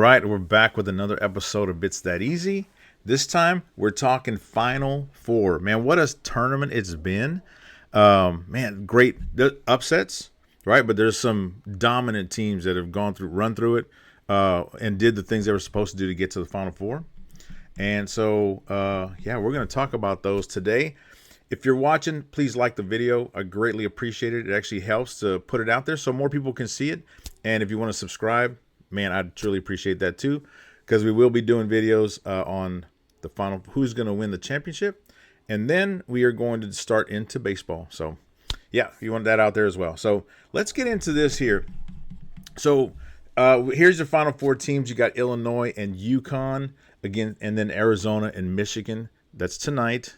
right, we're back with another episode of Bits That Easy. This time, we're talking Final Four. Man, what a tournament it's been. Man, great upsets, right? But there's some dominant teams that have run through it, and did the things they were supposed to do to get to the Final Four. And so, we're going to talk about those today. If you're watching, please like the video. I greatly appreciate it. It actually helps to put it out there so more people can see it. And if you want to subscribe, man, I'd truly appreciate that too, because we will be doing videos on the final, who's going to win the championship. And then we are going to start into baseball. So, yeah, you want that out there as well. So let's get into this here. So here's your Final Four teams. You got Illinois and UConn again, and then Arizona and Michigan. That's tonight.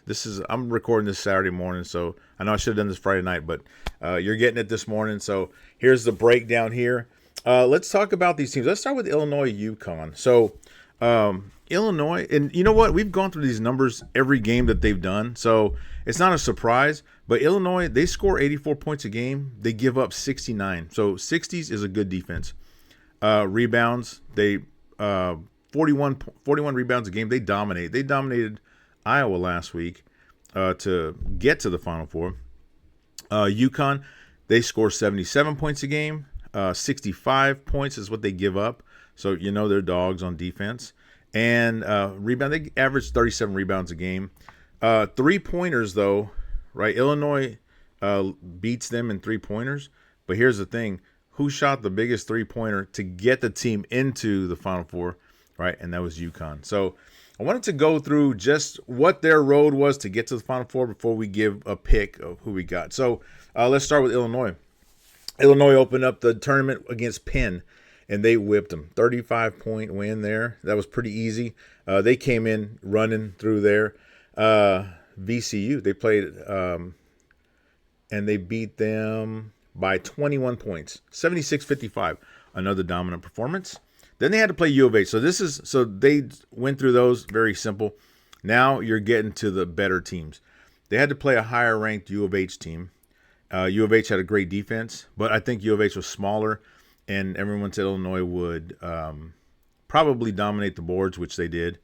I'm recording this Saturday morning, so I know I should have done this Friday night, but you're getting it this morning. So here's the breakdown here. Let's talk about these teams. Let's start with Illinois, UConn. So Illinois, and you know what? We've gone through these numbers every game that they've done, so it's not a surprise. But Illinois, they score 84 points a game. They give up 69. So 60s is a good defense. Rebounds, they 41 rebounds a game. They dominate. They dominated Iowa last week to get to the Final Four. UConn, they score 77 points a game. 65 points is what they give up. So, you know, they're dogs on defense. And rebound, they average 37 rebounds a game. 3-pointers, though, right? Illinois beats them in 3-pointers. But here's the thing. Who shot the biggest 3-pointer to get the team into the Final Four, right? And that was UConn. So I wanted to go through just what their road was to get to the Final Four before we give a pick of who we got. So let's start with Illinois. Illinois opened up the tournament against Penn, and they whipped them. 35-point win there. That was pretty easy. They came in running through there. VCU, they played, and they beat them by 21 points, 76-55. Another dominant performance. Then they had to play U of H. So they went through those, very simple. Now you're getting to the better teams. They had to play a higher ranked U of H team. U of H had a great defense, but I think U of H was smaller, and everyone said Illinois would probably dominate the boards, which they did.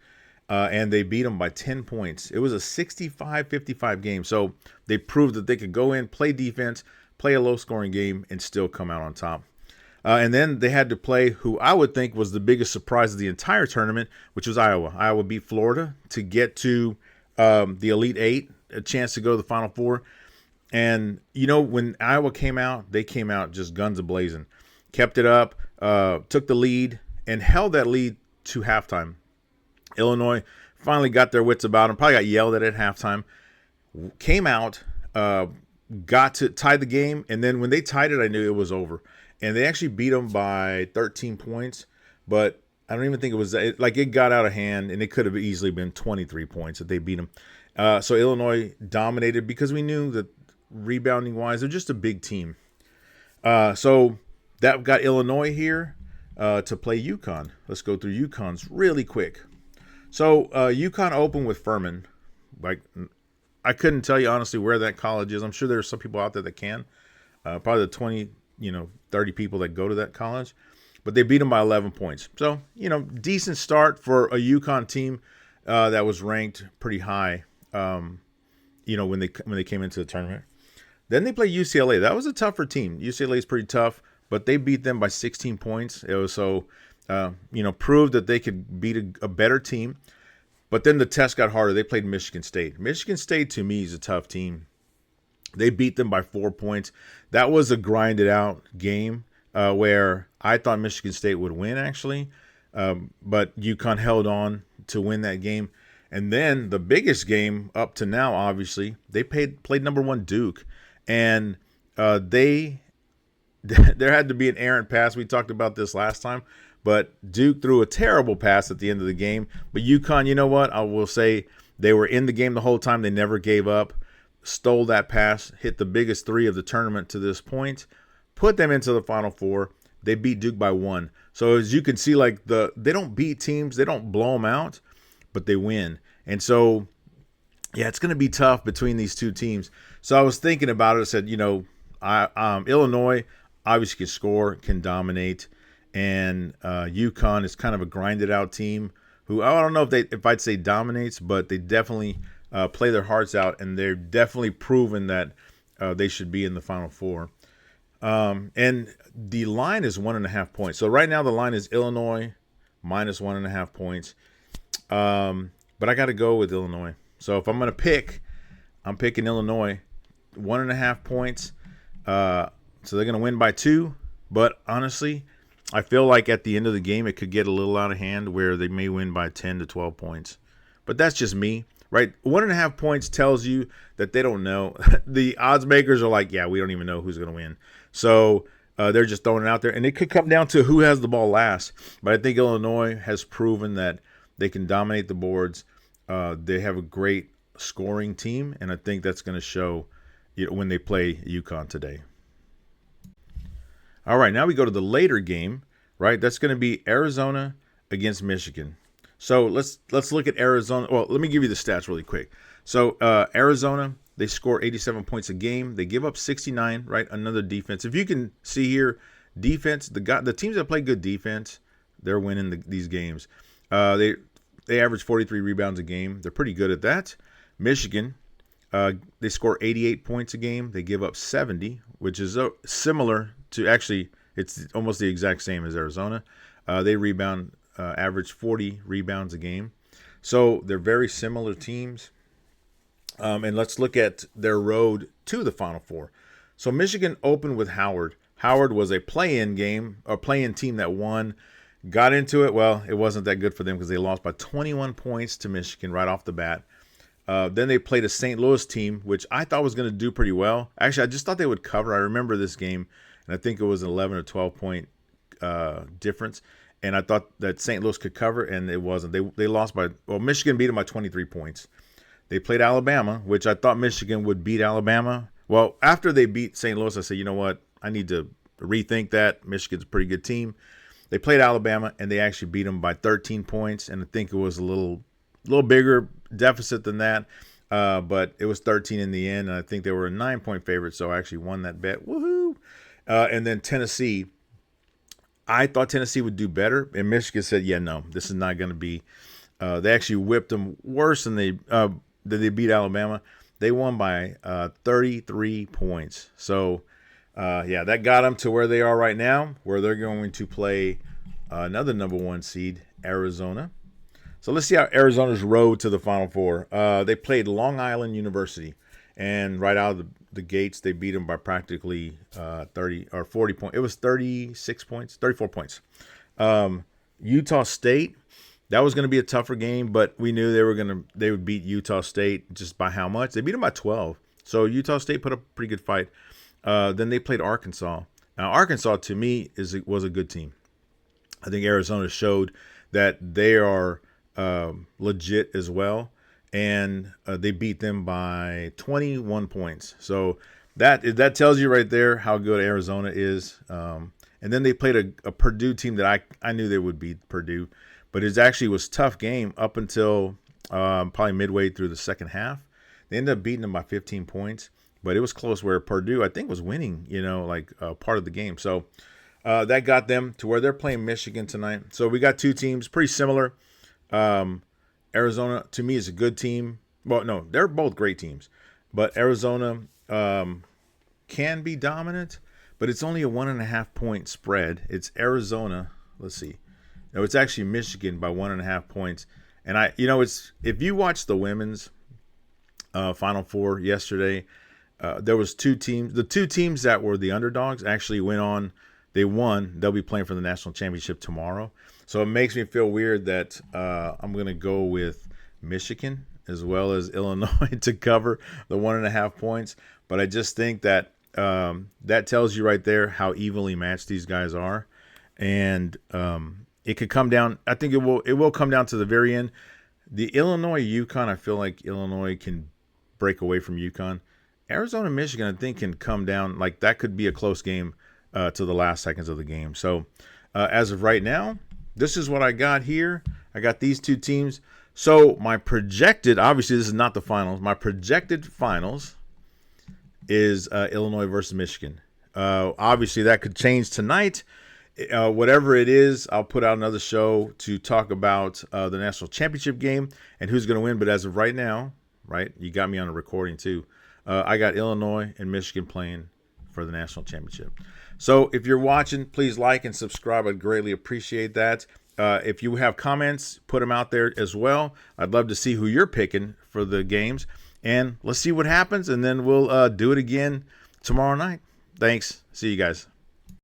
And they beat them by 10 points. It was a 65-55 game. So they proved that they could go in, play defense, play a low-scoring game, and still come out on top. And then they had to play who I would think was the biggest surprise of the entire tournament, which was Iowa. Iowa beat Florida to get to the Elite Eight, a chance to go to the Final Four. And, you know, when Iowa came out, they came out just guns a-blazing. Kept it up, took the lead, and held that lead to halftime. Illinois finally got their wits about them, probably got yelled at halftime. Came out, got to tie the game, and then when they tied it, I knew it was over. And they actually beat them by 13 points, but I don't even think it was like it got out of hand, and it could have easily been 23 points that they beat them. So Illinois dominated because we knew that rebounding wise, they're just a big team. So that got Illinois here to play UConn. Let's go through UConn's really quick. So UConn opened with Furman. Like, I couldn't tell you honestly where that college is. I'm sure there's some people out there that can. Probably the 20, 30 people that go to that college. But they beat them by 11 points. So, decent start for a UConn team that was ranked pretty high, when they came into the tournament. Then they play UCLA. That was a tougher team. UCLA is pretty tough, but they beat them by 16 points. It was so, proved that they could beat a better team. But then the test got harder. They played Michigan State. Michigan State, to me, is a tough team. They beat them by 4 points. That was a grinded out game where I thought Michigan State would win, actually. But UConn held on to win that game. And then the biggest game up to now, obviously, they played number 1 Duke. And there had to be an errant pass. We talked about this last time. But Duke threw a terrible pass at the end of the game. But UConn, you know what? I will say they were in the game the whole time. They never gave up. Stole that pass, hit the biggest 3 of the tournament to this point, put them into the Final Four. They beat Duke by 1. So as you can see, like they don't beat teams, they don't blow them out, but they win. And so, yeah, it's going to be tough between these two teams. So I was thinking about it. I said, Illinois obviously can score, can dominate, and UConn is kind of a grinded out team who I don't know if I'd say dominates, but they definitely play their hearts out, and they're definitely proven that they should be in the Final Four. And the line is 1.5 points. So right now the line is Illinois minus 1.5 points. But I got to go with Illinois. So if I'm going to pick, I'm picking Illinois 1.5 points. So they're going to win by 2. But honestly, I feel like at the end of the game, it could get a little out of hand where they may win by 10 to 12 points. But that's just me, right? 1.5 points tells you that they don't know. The odds makers are like, yeah, we don't even know who's going to win. So they're just throwing it out there. And it could come down to who has the ball last. But I think Illinois has proven that they can dominate the boards. They have a great scoring team. And I think that's going to show when they play UConn today. All right, now we go to the later game, right? That's going to be Arizona against Michigan. So let's look at Arizona. Well, let me give you the stats really quick. So Arizona, they score 87 points a game. They give up 69, right? Another defense. If you can see here, defense, the teams that play good defense, they're winning these games. They average 43 rebounds a game. They're pretty good at that. Michigan, they score 88 points a game. They give up 70, which is similar to, actually, it's almost the exact same as Arizona. They average 40 rebounds a game. So they're very similar teams. And let's look at their road to the Final Four. So Michigan opened with Howard. Howard was a play-in team that won. Got into it. Well, it wasn't that good for them because they lost by 21 points to Michigan right off the bat. Then they played a St. Louis team, which I thought was going to do pretty well. Actually, I just thought they would cover. I remember this game, and I think it was an 11 or 12-point difference. And I thought that St. Louis could cover, and it wasn't. They lost Michigan beat them by 23 points. They played Alabama, which I thought Michigan would beat Alabama. Well, after they beat St. Louis, I said, you know what? I need to rethink that. Michigan's a pretty good team. They played Alabama, and they actually beat them by 13 points, and I think it was a little bigger deficit than that, but it was 13 in the end, and I think they were a 9-point favorite, so I actually won that bet. Woohoo! And then Tennessee, I thought Tennessee would do better, and Michigan said, yeah, no, this is not going to be. They actually whipped them worse than they beat Alabama. They won by 33 points. So, that got them to where they are right now, where they're going to play another number 1 seed, Arizona. So let's see how Arizona's road to the Final Four. They played Long Island University, and right out of the gates, they beat them by practically 30 or 40 points. It was 34 points. Utah State, that was going to be a tougher game, but we knew they would beat Utah State. Just by how much? They beat them by 12. So Utah State put up a pretty good fight. Then they played Arkansas. Now Arkansas, to me, was a good team. I think Arizona showed that they are legit as well, and they beat them by 21 points. So that tells you right there how good Arizona is. And then they played a Purdue team that I knew they would beat Purdue, but it actually was a tough game up until probably midway through the second half. They ended up beating them by 15 points, but it was close where Purdue, I think, was winning, part of the game. So that got them to where they're playing Michigan tonight. So we got two teams pretty similar. Arizona, to me, is a good team. Well, no, they're both great teams. But Arizona can be dominant, but it's only a 1.5-point spread. It's Arizona. Let's see. No, it's actually Michigan by 1.5 points. And it's if you watch the women's Final Four yesterday, there was two teams. The two teams that were the underdogs actually went on. They won. They'll be playing for the national championship tomorrow. So it makes me feel weird that I'm going to go with Michigan as well as Illinois to cover the 1.5 points. But I just think that that tells you right there how evenly matched these guys are. And it could come down. I think it will come down to the very end. The Illinois-UConn, I feel like Illinois can break away from UConn. Arizona-Michigan, I think, can come down. Like, that could be a close game to the last seconds of the game. So as of right now, this is what I got here. I got these two teams. So my projected, obviously this is not the finals. My projected finals is Illinois versus Michigan. Obviously that could change tonight whatever it is, I'll put out another show to talk about the national championship game and who's going to win. But as of right now, right, you got me on a recording too. I got Illinois and Michigan playing for the national championship. So if you're watching, please like and subscribe. I'd greatly appreciate that. If you have comments, put them out there as well. I'd love to see who you're picking for the games. And let's see what happens, and then we'll do it again tomorrow night. Thanks. See you guys.